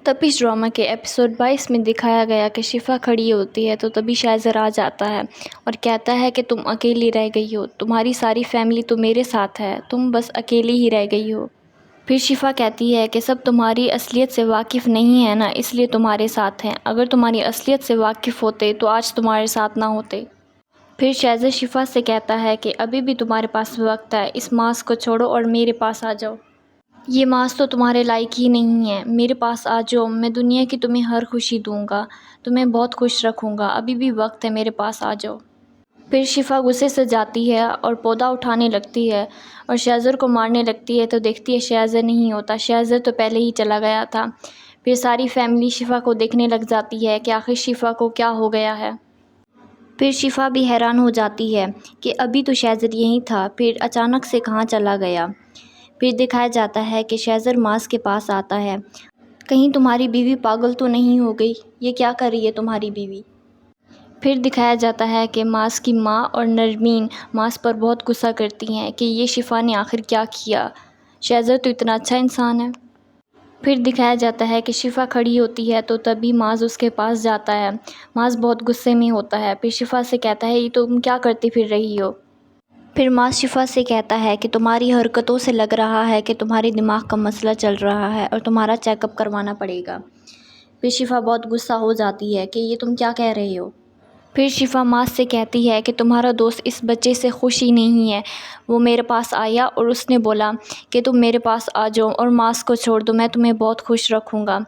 تب اس ڈرامہ کے ایپیسوڈ 22 میں دکھایا گیا کہ شفا کھڑی ہوتی ہے تو تبھی شائزر آ جاتا ہے اور کہتا ہے کہ تم اکیلی رہ گئی ہو، تمہاری ساری فیملی تو میرے ساتھ ہے، تم بس اکیلی ہی رہ گئی ہو۔ پھر شفا کہتی ہے کہ سب تمہاری اصلیت سے واقف نہیں ہے نا، اس لیے تمہارے ساتھ ہیں، اگر تمہاری اصلیت سے واقف ہوتے تو آج تمہارے ساتھ نہ ہوتے۔ پھر شائزر شفا سے کہتا ہے کہ ابھی بھی تمہارے پاس وقت ہے، اس ماسک کو چھوڑو اور میرے پاس آ جاؤ۔ یہ ماسک تو تمہارے لائق ہی نہیں ہے، میرے پاس آ جاؤ، میں دنیا کی تمہیں ہر خوشی دوں گا، تمہیں بہت خوش رکھوں گا، ابھی بھی وقت ہے، میرے پاس آ جاؤ۔ پھر شفا غصے سے جاتی ہے اور پودا اٹھانے لگتی ہے اور شائزر کو مارنے لگتی ہے تو دیکھتی ہے شائزر نہیں ہوتا، شائزر تو پہلے ہی چلا گیا تھا۔ پھر ساری فیملی شفا کو دیکھنے لگ جاتی ہے کہ آخر شفا کو کیا ہو گیا ہے۔ پھر شفا بھی حیران ہو جاتی ہے کہ ابھی تو شائزر یہیں تھا، پھر اچانک سے کہاں چلا گیا۔ پھر دکھایا جاتا ہے کہ شائزر ماسک کے پاس آتا ہے، کہیں تمہاری بیوی پاگل تو نہیں ہو گئی، یہ کیا کر رہی ہے تمہاری بیوی؟ پھر دکھایا جاتا ہے کہ ماسک کی ماں اور نرمین ماسک پر بہت غصہ کرتی ہیں کہ یہ شفا نے آخر کیا کیا، شائزر تو اتنا اچھا انسان ہے۔ پھر دکھایا جاتا ہے کہ شفا کھڑی ہوتی ہے تو تبھی معاذ اس کے پاس جاتا ہے، معاذ بہت غصے میں ہوتا ہے، پھر شفا سے کہتا ہے یہ تم کیا کرتی پھر رہی ہو؟ پھر معاذ شفا سے کہتا ہے کہ تمہاری حرکتوں سے لگ رہا ہے کہ تمہارے دماغ کا مسئلہ چل رہا ہے اور تمہارا چیک اپ کروانا پڑے گا۔ پھر شفا بہت غصہ ہو جاتی ہے کہ یہ تم کیا کہہ رہے ہو؟ پھر شفا معاذ سے کہتی ہے کہ تمہارا دوست اس بچے سے خوش ہی نہیں ہے، وہ میرے پاس آیا اور اس نے بولا کہ تم میرے پاس آ جاؤ اور ماسک کو چھوڑ دو، میں تمہیں بہت خوش رکھوں گا۔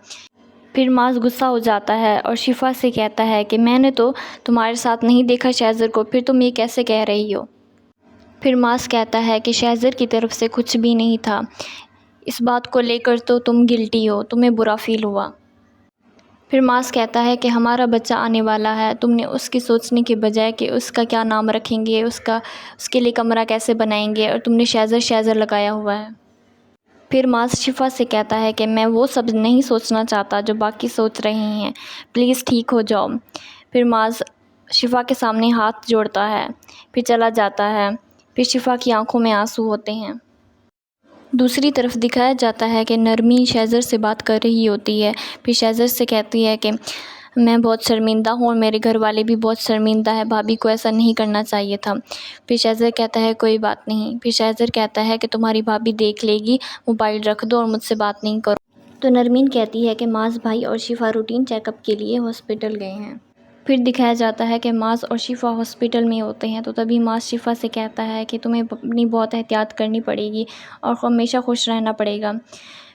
پھر معاذ غصہ ہو جاتا ہے اور شفا سے کہتا ہے کہ میں نے تو تمہارے ساتھ نہیں دیکھا شائزر کو، پھر تم یہ کیسے کہہ رہی ہو؟ پھر معاذ کہتا ہے کہ شائزر کی طرف سے کچھ بھی نہیں تھا، اس بات کو لے کر تو تم گلٹی ہو، تمہیں برا فیل ہوا۔ پھر معاذ کہتا ہے کہ ہمارا بچہ آنے والا ہے، تم نے اس کی سوچنے کے بجائے کہ اس کا کیا نام رکھیں گے، اس کے لیے کمرہ کیسے بنائیں گے، اور تم نے شائزر لگایا ہوا ہے۔ پھر معاذ شفا سے کہتا ہے کہ میں وہ سب نہیں سوچنا چاہتا جو باقی سوچ رہے ہیں، پلیز ٹھیک ہو جاؤ۔ پھر معاذ شفا کے سامنے ہاتھ جوڑتا ہے، پھر چلا جاتا ہے، پھر شفا کی آنکھوں میں آنسو ہوتے ہیں۔ دوسری طرف دکھایا جاتا ہے کہ نرمین شائزر سے بات کر رہی ہوتی ہے، پھر شائزر سے کہتی ہے کہ میں بہت شرمندہ ہوں اور میرے گھر والے بھی بہت شرمندہ ہے، بھابھی کو ایسا نہیں کرنا چاہیے تھا۔ پھر شائزر کہتا ہے کوئی بات نہیں، پھر شائزر کہتا ہے کہ تمہاری بھابھی دیکھ لے گی، موبائل رکھ دو اور مجھ سے بات نہیں کرو۔ تو نرمین کہتی ہے کہ معاذ بھائی اور شفا روٹین چیک اپ کے لیے ہاسپٹل گئے ہیں۔ پھر دکھایا جاتا ہے کہ معاذ اور شفا ہاسپٹل میں ہوتے ہیں تو تبھی معاذ شفا سے کہتا ہے کہ تمہیں اپنی بہت احتیاط کرنی پڑے گی اور ہمیشہ خوش رہنا پڑے گا۔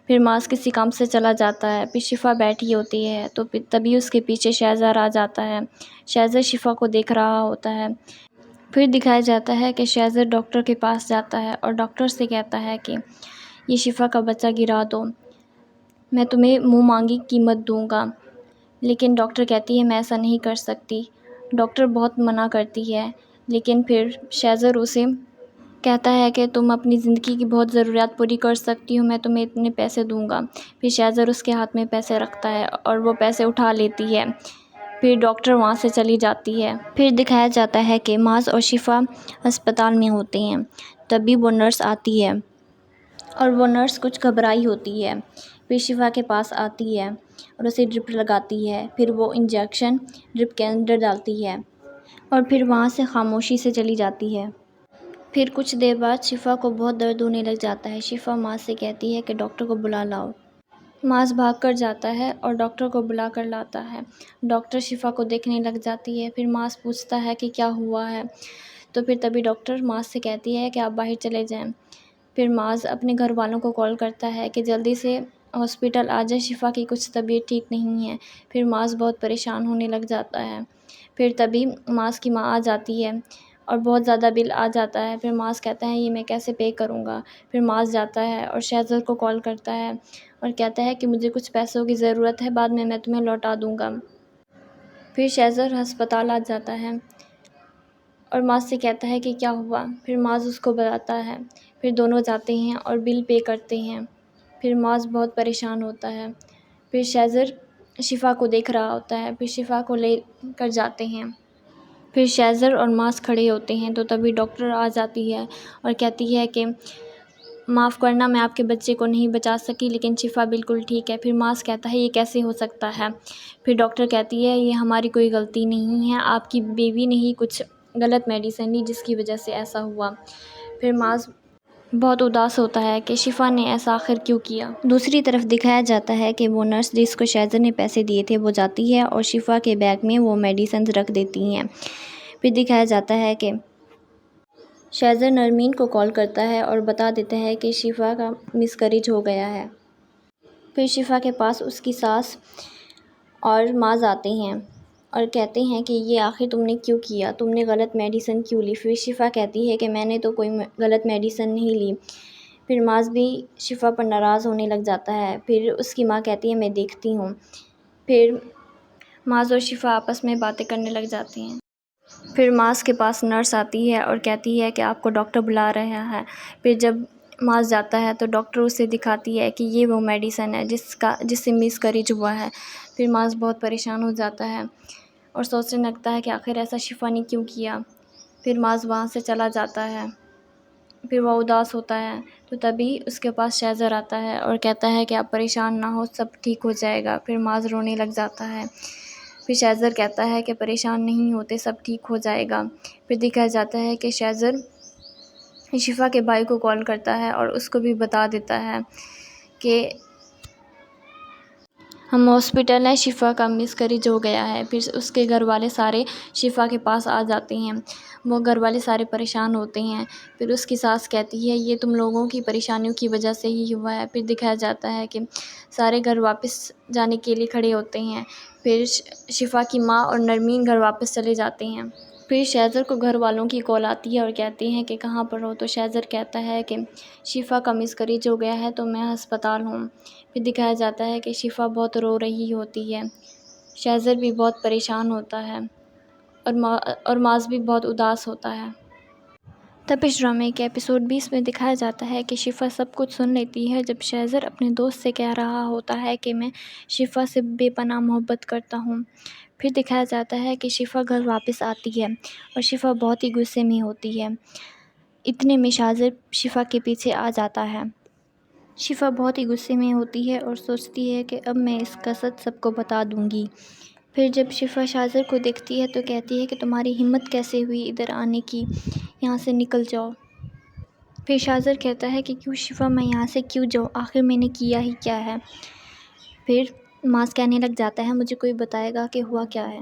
پھر معاذ کسی کام سے چلا جاتا ہے، پھر شفا بیٹھی ہوتی ہے تو تبھی اس کے پیچھے شائزر آ جاتا ہے، شائزر شفا کو دیکھ رہا ہوتا ہے۔ پھر دکھایا جاتا ہے کہ شائزر ڈاکٹر کے پاس جاتا ہے اور ڈاکٹر سے کہتا ہے کہ یہ شفا کا بچہ گرا دو، میں تمہیں منہ مانگی قیمت دوں گا، لیکن ڈاکٹر کہتی ہے میں ایسا نہیں کر سکتی، ڈاکٹر بہت منع کرتی ہے، لیکن پھر شائزر اسے کہتا ہے کہ تم اپنی زندگی کی بہت ضروریات پوری کر سکتی ہو، میں تمہیں اتنے پیسے دوں گا۔ پھر شائزر اس کے ہاتھ میں پیسے رکھتا ہے اور وہ پیسے اٹھا لیتی ہے، پھر ڈاکٹر وہاں سے چلی جاتی ہے۔ پھر دکھایا جاتا ہے کہ معاذ اور شفا ہسپتال میں ہوتے ہیں، تبھی وہ نرس آتی ہے اور وہ نرس کچھ گھبرائی ہوتی ہے، پھر شفا کے پاس آتی ہے اور اسے ڈرپ لگاتی ہے، پھر وہ انجیکشن ڈرپ کے اندر ڈالتی ہے اور پھر وہاں سے خاموشی سے چلی جاتی ہے۔ پھر کچھ دیر بعد شفا کو بہت درد ہونے لگ جاتا ہے، شفا معاذ سے کہتی ہے کہ ڈاکٹر کو بلا لاؤ۔ معاذ بھاگ کر جاتا ہے اور ڈاکٹر کو بلا کر لاتا ہے، ڈاکٹر شفا کو دیکھنے لگ جاتی ہے، پھر معاذ پوچھتا ہے کہ کیا ہوا ہے، تو پھر تبھی ڈاکٹر معاذ سے کہتی ہے کہ آپ باہر چلے جائیں۔ پھر معاذ اپنے گھر والوں کو کال کرتا ہے کہ جلدی سے ہاسپٹل آ جائے، شفا کی کچھ طبیعت ٹھیک نہیں ہے، پھر معاذ بہت پریشان ہونے لگ جاتا ہے۔ پھر تبھی معاذ کی ماں آ جاتی ہے اور بہت زیادہ بل آ جاتا ہے، پھر معاذ کہتا ہے یہ میں کیسے پے کروں گا، پھر معاذ جاتا ہے اور شائزر کو کال کرتا ہے اور کہتا ہے کہ مجھے کچھ پیسوں کی ضرورت ہے، بعد میں تمہیں لوٹا دوں گا۔ پھر شائزر ہسپتال آ جاتا ہے اور معاذ سے کہتا ہے کہ کیا ہوا، پھر معاذ اس کو بتاتا ہے، پھر دونوں جاتے ہیں اور بل پے کرتے ہیں، پھر معاذ بہت پریشان ہوتا ہے، پھر شائزر شفا کو دیکھ رہا ہوتا ہے، پھر شفا کو لے کر جاتے ہیں، پھر شائزر اور معاذ کھڑے ہوتے ہیں تو تبھی ڈاکٹر آ جاتی ہے اور کہتی ہے کہ معاف کرنا، میں آپ کے بچے کو نہیں بچا سکی، لیکن شفا بالکل ٹھیک ہے۔ پھر ماس کہتا ہے یہ کیسے ہو سکتا ہے؟ پھر ڈاکٹر کہتی ہے یہ ہماری کوئی غلطی نہیں ہے، آپ کی بیوی نے ہی کچھ غلط میڈیسن لی جس کی وجہ سے ایسا ہوا۔ پھر ماس بہت اداس ہوتا ہے کہ شفا نے ایسا آخر کیوں کیا۔ دوسری طرف دکھایا جاتا ہے کہ وہ نرس جس کو شہزر نے پیسے دیے تھے وہ جاتی ہے اور شفا کے بیگ میں وہ میڈیسنز رکھ دیتی ہیں۔ پھر دکھایا جاتا ہے کہ شہزر نرمین کو کال کرتا ہے اور بتا دیتا ہے کہ شفا کا مس کریج ہو گیا ہے۔ پھر شفا کے پاس اس کی ساس اور ماز آتے ہیں اور کہتے ہیں کہ یہ آخر تم نے کیوں کیا، تم نے غلط میڈیسن کیوں لی؟ پھر شفا کہتی ہے کہ میں نے تو کوئی غلط میڈیسن نہیں لی۔ پھر ماز بھی شفا پر ناراض ہونے لگ جاتا ہے۔ پھر اس کی ماں کہتی ہے میں دیکھتی ہوں۔ پھر ماز اور شفا آپس میں باتیں کرنے لگ جاتی ہیں۔ پھر ماز کے پاس نرس آتی ہے اور کہتی ہے کہ آپ کو ڈاکٹر بلا رہا ہے۔ پھر جب ماز جاتا ہے تو ڈاکٹر اسے دکھاتی ہے کہ یہ وہ میڈیسن ہے جس سے مس کریج ہوا ہے۔ پھر ماز بہت پریشان ہو جاتا ہے اور سوچنے لگتا ہے کہ آخر ایسا شفا نے کیوں کیا۔ پھر ماز وہاں سے چلا جاتا ہے۔ پھر وہ اداس ہوتا ہے تو تبھی اس کے پاس شہزر آتا ہے اور کہتا ہے کہ آپ پریشان نہ ہو، سب ٹھیک ہو جائے گا۔ پھر ماز رونے لگ جاتا ہے۔ پھر شہزر کہتا ہے کہ پریشان نہیں ہوتے، سب ٹھیک ہو جائے گا۔ پھر دکھایا جاتا ہے کہ شہزر شفا کے بھائی کو کال کرتا ہے اور اس کو بھی بتا دیتا ہے کہ ہم ہاسپٹل ہیں، شفا کا مس کریج ہو گیا ہے۔ پھر اس کے گھر والے سارے شفا کے پاس آ جاتے ہیں، وہ گھر والے سارے پریشان ہوتے ہیں۔ پھر اس کی ساس کہتی ہے یہ تم لوگوں کی پریشانیوں کی وجہ سے ہی ہوا ہے۔ پھر دکھایا جاتا ہے کہ سارے گھر واپس جانے کے لیے کھڑے ہوتے ہیں۔ پھر شفا کی ماں اور نرمین گھر واپس چلے جاتے ہیں۔ پھر شہزر کو گھر والوں کی کال آتی ہے اور کہتے ہیں کہ کہاں پر ہو؟ تو شہزر کہتا ہے کہ شفا کا مس کریج ہو گیا ہے تو میں ہسپتال ہوں۔ پھر دکھایا جاتا ہے کہ شفا بہت رو رہی ہوتی ہے، شہزر بھی بہت پریشان ہوتا ہے اور ماز بھی بہت اداس ہوتا ہے۔ تپش ڈرامے کے ایپیسوڈ 20 میں دکھایا جاتا ہے کہ شفا سب کچھ سن لیتی ہے جب شہزر اپنے دوست سے کہہ رہا ہوتا ہے کہ میں شفا سے بے پناہ محبت کرتا ہوں۔ پھر دکھایا جاتا ہے کہ شفا گھر واپس آتی ہے اور شفا بہت ہی غصے میں ہوتی ہے۔ اتنے میں شہزر شفا کے پیچھے آ جاتا ہے۔ شفا بہت ہی غصے میں ہوتی ہے اور سوچتی ہے کہ اب میں اس کا سچ سب کو بتا دوں گی۔ پھر جب شفا شہزر کو دیکھتی ہے تو کہتی ہے کہ تمہاری ہمت کیسے ہوئی ادھر آنے کی، یہاں سے نکل جاؤ۔ پھر شہزر کہتا ہے کہ کیوں شفا، میں یہاں سے کیوں جاؤں، آخر میں نے کیا ہی کیا ہے؟ پھر ماس کہنے لگ جاتا ہے مجھے کوئی بتائے گا کہ ہوا کیا ہے؟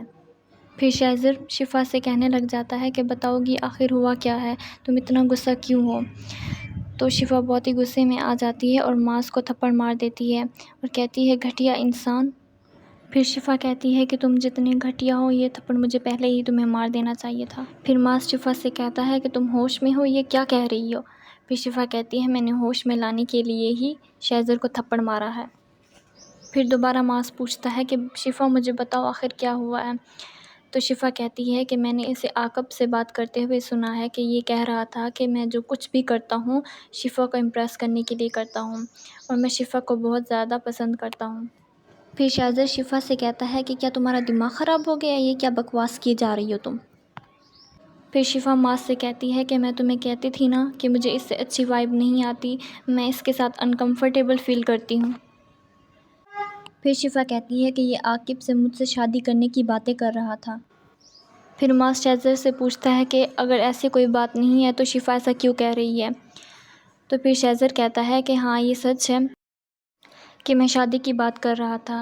پھر شہزر شفا سے کہنے لگ جاتا ہے کہ بتاؤ گی آخر ہوا کیا ہے، تم اتنا غصہ کیوں ہو؟ تو شفا بہت ہی غصے میں آ جاتی ہے اور ماس کو تھپڑ مار دیتی ہے اور کہتی ہے گھٹیا انسان۔ پھر شفا کہتی ہے کہ تم جتنے گھٹیا ہو، یہ تھپڑ مجھے پہلے ہی تمہیں مار دینا چاہیے تھا۔ پھر ماس شفا سے کہتا ہے کہ تم ہوش میں ہو، یہ کیا کہہ رہی ہو؟ پھر شفا کہتی ہے میں نے ہوش میں لانے کے لیے ہی شہزر کو تھپڑ مارا ہے۔ پھر دوبارہ ماس پوچھتا ہے کہ شفا مجھے بتاؤ آخر کیا ہوا ہے؟ تو شفا کہتی ہے کہ میں نے اسے عاقب سے بات کرتے ہوئے سنا ہے کہ یہ کہہ رہا تھا کہ میں جو کچھ بھی کرتا ہوں شفا کو امپریس کرنے کے لیے کرتا ہوں اور میں شفا کو بہت زیادہ پسند کرتا ہوں۔ پھر شہزر شفا سے کہتا ہے کہ کیا تمہارا دماغ خراب ہو گیا ہے، یہ کیا بکواس کیے جا رہی ہو تم؟ پھر شفا ماس سے کہتی ہے کہ میں تمہیں کہتی تھی نا کہ مجھے اس سے اچھی وائب نہیں آتی، میں اس کے ساتھ انکمفرٹیبل فیل کرتی ہوں۔ پھر شفا کہتی ہے کہ یہ عاقب سے مجھ سے شادی کرنے کی باتیں کر رہا تھا۔ پھر ماس شہزر سے پوچھتا ہے کہ اگر ایسی کوئی بات نہیں ہے تو شفا ایسا کیوں کہہ رہی ہے؟ تو پھر شہزر کہتا ہے کہ ہاں یہ سچ ہے کہ میں شادی کی بات کر رہا تھا،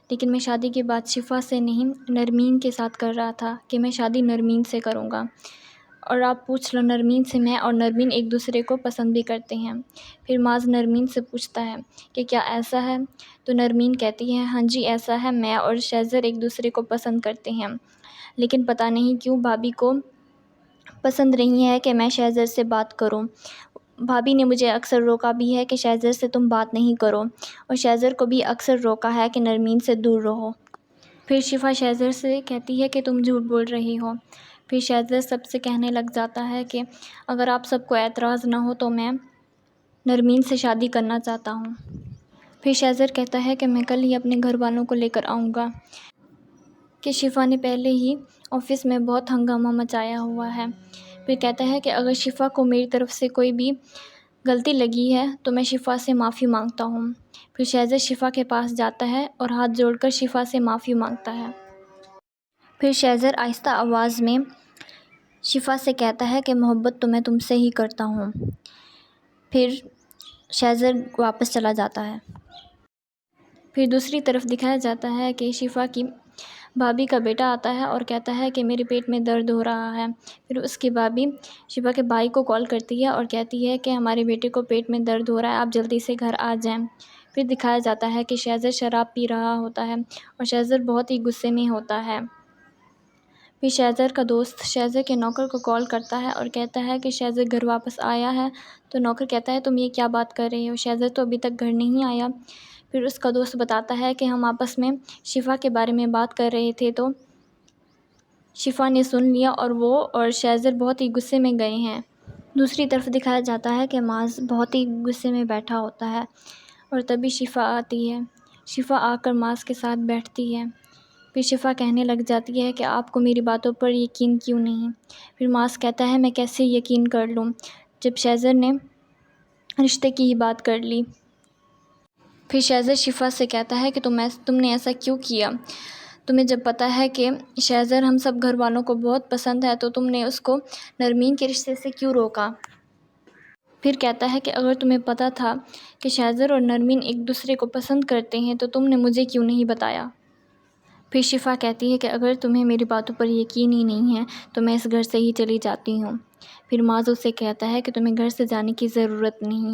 لیکن میں شادی کی بات شفا سے نہیں نرمین کے ساتھ کر رہا تھا کہ میں شادی نرمین سے کروں گا، اور آپ پوچھ لو نرمین سے، میں اور نرمین ایک دوسرے کو پسند بھی کرتے ہیں۔ پھر ماز نرمین سے پوچھتا ہے کہ کیا ایسا ہے؟ تو نرمین کہتی ہے ہاں جی ایسا ہے، میں اور شہزر ایک دوسرے کو پسند کرتے ہیں، لیکن پتہ نہیں کیوں بھابھی کو پسند نہیں ہے کہ میں شہزر سے بات کروں۔ بھابھی نے مجھے اکثر روکا بھی ہے کہ شہزر سے تم بات نہیں کرو، اور شہزر کو بھی اکثر روکا ہے کہ نرمین سے دور رہو۔ پھر شفا شہزر سے کہتی ہے کہ تم جھوٹ بول رہی ہو۔ پھر شہزر سب سے کہنے لگ جاتا ہے کہ اگر آپ سب کو اعتراض نہ ہو تو میں نرمین سے شادی کرنا چاہتا ہوں۔ پھر شہزر کہتا ہے کہ میں کل ہی اپنے گھر والوں کو لے کر آؤں گا کہ شفا نے پہلے ہی آفس میں بہت ہنگامہ مچایا ہوا ہے۔ پھر کہتا ہے کہ اگر شفا کو میری طرف سے کوئی بھی غلطی لگی ہے تو میں شفا سے معافی مانگتا ہوں۔ پھر شہزر شفا کے پاس جاتا ہے اور ہاتھ جوڑ کر شفا سے معافی مانگتا ہے۔ پھر شہزر آہستہ آواز میں شفا سے کہتا ہے کہ محبت تو میں تم سے ہی کرتا ہوں۔ پھر شہزر واپس چلا جاتا ہے۔ پھر دوسری طرف دکھایا جاتا ہے کہ شفا کی بھابھی کا بیٹا آتا ہے اور کہتا ہے کہ میرے پیٹ میں درد ہو رہا ہے۔ پھر اس کی بھابھی شفا کے بھائی کو کال کرتی ہے اور کہتی ہے کہ ہمارے بیٹے کو پیٹ میں درد ہو رہا ہے، آپ جلدی سے گھر آ جائیں۔ پھر دکھایا جاتا ہے کہ شہزر شراب پی رہا ہوتا ہے اور شہزر بہت ہی غصے میں ہوتا ہے۔ پھر شہزر کا دوست شہزر کے نوکر کو کال کرتا ہے اور کہتا ہے کہ شہزر گھر واپس آیا ہے۔ تو نوکر کہتا ہے تم یہ کیا بات کر رہے ہو، شہزر تو ابھی تک گھر نہیں آیا۔ پھر اس کا دوست بتاتا ہے کہ ہم آپس میں شفا کے بارے میں بات کر رہے تھے تو شفا نے سن لیا اور وہ اور شہزر بہت ہی غصے میں گئے ہیں۔ دوسری طرف دکھایا جاتا ہے کہ معاذ بہت ہی غصے میں بیٹھا ہوتا ہے اور تبھی شفا آتی ہے۔ شفا آ کر معاذ کے ساتھ بیٹھتی ہے۔ پھر شفا کہنے لگ جاتی ہے کہ آپ کو میری باتوں پر یقین کیوں نہیں؟ پھر معاذ کہتا ہے میں کیسے یقین کر لوں جب شہزر نے رشتے کی ہی بات کر لی۔ پھر شہزر شفا سے کہتا ہے کہ تم نے ایسا کیوں کیا؟ تمہیں جب پتہ ہے کہ شہزر ہم سب گھر والوں کو بہت پسند ہے تو تم نے اس کو نرمین کے رشتے سے کیوں روکا؟ پھر کہتا ہے کہ اگر تمہیں پتہ تھا کہ شہزر اور نرمین ایک دوسرے کو پسند کرتے ہیں تو تم نے مجھے کیوں نہیں بتایا؟ پھر شفا کہتی ہے کہ اگر تمہیں میری باتوں پر یقین ہی نہیں ہے تو میں اس گھر سے ہی چلی جاتی ہوں۔ پھر معاذ اسے کہتا ہے کہ تمہیں گھر سے جانے کی ضرورت نہیں۔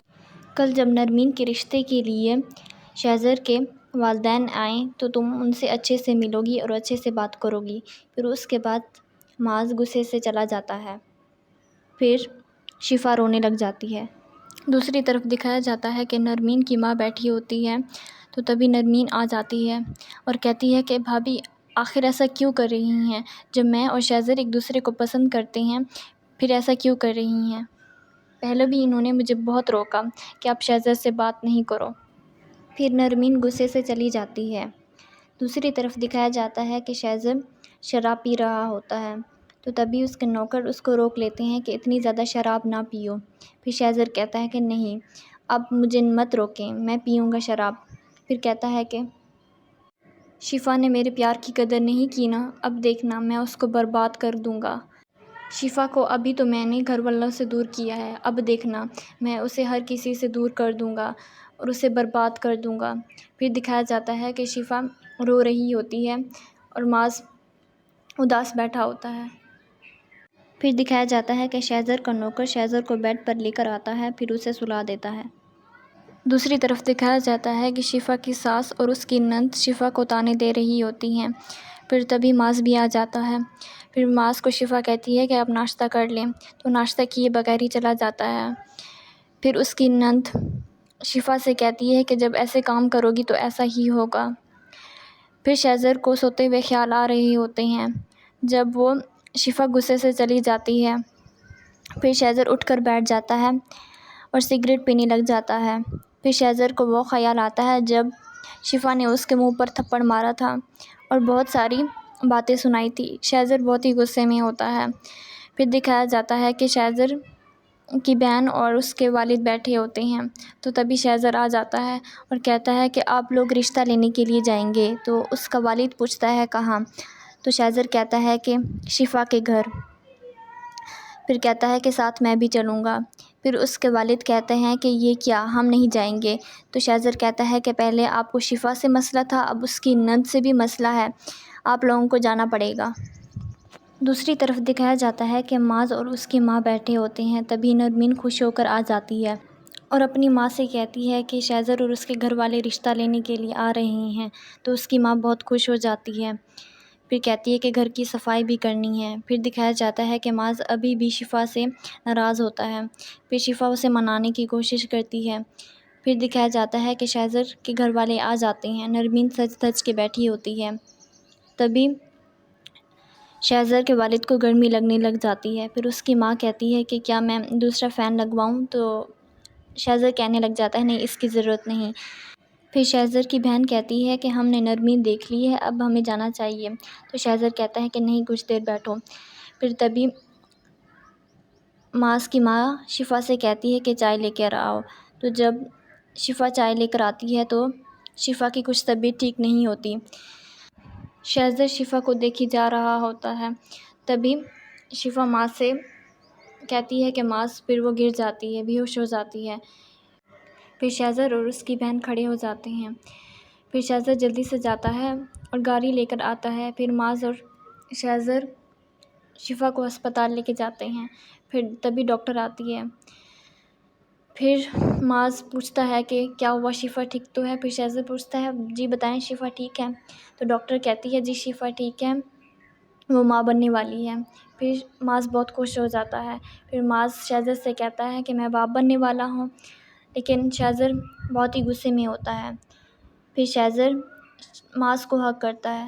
کل جب نرمین کے رشتے کے لیے شہزر کے والدین آئیں تو تم ان سے اچھے سے ملو گی اور اچھے سے بات کرو گی۔ پھر اس کے بعد معاذ غصے سے چلا جاتا ہے۔ پھر شفا رونے لگ جاتی ہے۔ دوسری طرف دکھایا جاتا ہے کہ نرمین کی ماں بیٹھی ہوتی ہے تو تبھی نرمین آ جاتی ہے اور کہتی ہے کہ بھابھی آخر ایسا کیوں کر رہی ہیں؟ جب میں اور شہزر ایک دوسرے کو پسند کرتے ہیں پھر ایسا کیوں کر رہی ہیں؟ پہلے بھی انہوں نے مجھے بہت روکا کہ آپ شہزر سے بات نہیں کرو۔ پھر نرمین غصے سے چلی جاتی ہے۔ دوسری طرف دکھایا جاتا ہے کہ شہزر شراب پی رہا ہوتا ہے تو تبھی اس کے نوکر اس کو روک لیتے ہیں کہ اتنی زیادہ شراب نہ پیو۔ پھر شہزر کہتا ہے کہ نہیں، اب مجھے مت روکیں، میں پیوں گا شراب۔ پھر کہتا ہے کہ شفا نے میرے پیار کی قدر نہیں کی نا، اب دیکھنا میں اس کو برباد کر دوں گا۔ شفا کو ابھی تو میں نے گھر والوں سے دور کیا ہے، اب دیکھنا میں اسے ہر کسی سے دور کر دوں گا اور اسے برباد کر دوں گا۔ پھر دکھایا جاتا ہے کہ شفا رو رہی ہوتی ہے اور معاذ اداس بیٹھا ہوتا ہے۔ پھر دکھایا جاتا ہے کہ شہزر کا نوکر شہزر کو بیڈ پر لے کر آتا ہے پھر اسے سلا دیتا ہے۔ دوسری طرف دکھایا جاتا ہے کہ شفا کی ساس اور اس کی نند شفا کو طعنے دے رہی ہوتی ہیں۔ پھر تبھی معاذ بھی آ جاتا ہے۔ پھر معاذ کو شفا کہتی ہے کہ آپ ناشتہ کر لیں تو ناشتہ کیے بغیر ہی چلا جاتا ہے۔ پھر اس کی نند شفا سے کہتی ہے کہ جب ایسے کام کرو گی تو ایسا ہی ہوگا۔ پھر شہزر کو سوتے ہوئے خیال آ رہے ہوتے ہیں جب وہ شفا غصے سے چلی جاتی ہے۔ پھر شہزر اٹھ کر بیٹھ جاتا ہے اور سگریٹ پینے لگ جاتا ہے۔ پھر شہزر کو وہ خیال آتا ہے جب شفا نے اس کے منہ پر تھپڑ مارا تھا اور بہت ساری باتیں سنائی تھی۔ شہزر بہت ہی غصے میں ہوتا ہے۔ پھر دکھایا جاتا ہے کہ شہزر کی بہن اور اس کے والد بیٹھے ہوتے ہیں تو تبھی شہزر آ جاتا ہے اور کہتا ہے کہ آپ لوگ رشتہ لینے کے لیے جائیں گے؟ تو اس کا والد پوچھتا ہے کہاں؟ تو شہزر کہتا ہے کہ شفا کے گھر۔ پھر کہتا ہے کہ ساتھ میں بھی چلوں گا۔ پھر اس کے والد کہتے ہیں کہ یہ کیا، ہم نہیں جائیں گے؟ تو شہزر کہتا ہے کہ پہلے آپ کو شفا سے مسئلہ تھا، اب اس کی نند سے بھی مسئلہ ہے، آپ لوگوں کو جانا پڑے گا۔ دوسری طرف دکھایا جاتا ہے کہ معاذ اور اس کی ماں بیٹھے ہوتے ہیں تبھی نرمین خوش ہو کر آ جاتی ہے اور اپنی ماں سے کہتی ہے کہ شہزر اور اس کے گھر والے رشتہ لینے کے لیے آ رہے ہیں تو اس کی ماں بہت خوش ہو جاتی ہے۔ پھر کہتی ہے کہ گھر کی صفائی بھی کرنی ہے۔ پھر دکھایا جاتا ہے کہ معاذ ابھی بھی شفا سے ناراض ہوتا ہے۔ پھر شفا اسے منانے کی کوشش کرتی ہے۔ پھر دکھایا جاتا ہے کہ شہزر کے گھر والے آ جاتے ہیں۔ نرمین سج دھج کے بیٹھی ہوتی ہے تبھی شہزر کے والد کو گرمی لگنے لگ جاتی ہے۔ پھر اس کی ماں کہتی ہے کہ کیا میں دوسرا فین لگواؤں؟ تو شہزر کہنے لگ جاتا ہے نہیں، اس کی ضرورت نہیں۔ پھر شہزر کی بہن کہتی ہے کہ ہم نے نرمین دیکھ لی ہے، اب ہمیں جانا چاہیے۔ تو شہزر کہتا ہے کہ نہیں، کچھ دیر بیٹھو۔ پھر تبھی معاذ کی ماں شفا سے کہتی ہے کہ چائے لے کر آؤ، تو جب شفا چائے لے کر آتی ہے تو شفا کی کچھ طبیعت ٹھیک نہیں ہوتی۔ شہزر شفا کو دیکھی جا رہا ہوتا ہے، تبھی شفا ماں سے کہتی ہے کہ معاذ، پھر وہ گر جاتی ہے، بے ہوش ہو جاتی ہے۔ پھر شہزر اور اس کی بہن کھڑے ہو جاتے ہیں۔ پھر شہزر جلدی سے جاتا ہے اور گاڑی لے کر آتا ہے۔ پھر معاذ اور شہزر شفا کو ہسپتال لے کے جاتے ہیں۔ پھر تبھی ڈاکٹر آتی ہے۔ پھر معاذ پوچھتا ہے کہ کیا ہوا، شفا ٹھیک تو ہے؟ پھر شہزر پوچھتا ہے جی بتائیں، شفا ٹھیک ہے؟ تو ڈاکٹر کہتی ہے جی شفا ٹھیک ہے، وہ ماں بننے والی ہے۔ پھر معاذ بہت خوش ہو جاتا ہے۔ پھر معاذ شہزر سے کہتا ہے کہ میں باپ بننے والا ہوں، لیکن شہزر بہت ہی غصے میں ہوتا ہے۔ پھر شہزر معاذ کو حق کرتا ہے۔